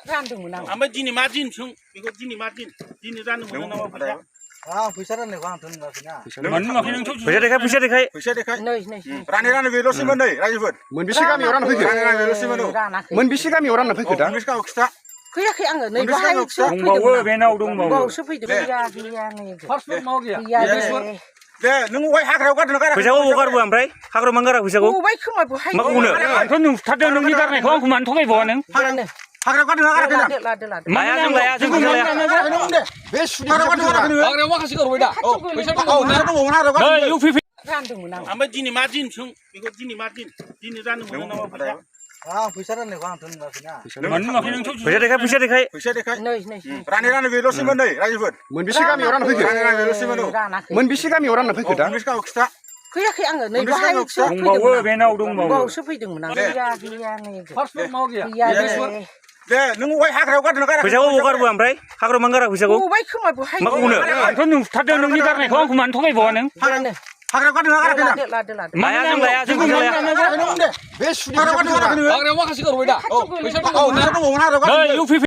रानदोंमोन आं ओमफ्राय दिनै मा दिन सों बेखौ दिनै मा दिन दिनै राननो मोनो नामा फैसा फैसा राननायखौ आंथ' नुवाखैना फैसा देखाय नै रानै बेल'सैमोन नै रायजोफोर मोनबेसे गामियाव रानना फैखो रानै बेल'सैमोन रानाखै मोनबेसे गामियाव रानना फैखो दा मोनबेसे गामियाव खिथा फैयाखै आङो नै बाहायसो दंबावो बेनाव दंबावो बावसो फैदों गैया नै गैया दे नों अहाय हाग्रायाव गारदों गारा फैसाखौ बबाव गारबो ओमफ्राय हाग्रायाव मानो गारा फैसाखौ बबाय खोमा बहाय मा बुंनो आंथ' नुथारदों नोंनि गारनायखौ आंखौ मानो थगायबावा नों हाग्रायाव गारदों गाराखै लादो लाया जों लाया जों फैसा लाया बे सुनि हाग्रायाव माखासे गारबाय दा फैसा दंबावोमोन हाग्रायाव इउ पि पि रानदोंमोन आं ओमफ्राय दिनै मा दिन सों बेखौ दिनै मा दिन दिनै राननो मोनो नामा फैसा फैसा राननायखौ आंथ' नुवाखैना फैसा देखाय फैसा देखाय नै रानै बेल'सैमोन नै रायजोफोर मोनबेसे गामियाव रानना फैखो रानै बेल'सैमोन रानाखै मोनबेसे गामियाव रानना फैखो दा मोनबेसे गामियाव खिथा फैयाखै आङो नै बाहायसो दंबावो बेनाव दंबावो बावसो फैदोंमोन आं गैया नै गैया दे नों अहाय हाग्रायाव गारदों गारा फैसाखौ बबाव गारबो ओमफ्राय हाग्रायाव मानो गारा फैसाखौ बबाय खोमा बहाय मा बुंनो आंथ' नुथारदों नोंनि गारनायखौ आंखौ मानो थगायबावा नों हाग्रायाव गारदों गाराखै लादो लाया जों लाया जों फैसा लाया बे सुनि हाग्रायाव माखासे गारबाय दा फैसा दंबावोमोन हाग्रायाव इउ पि पि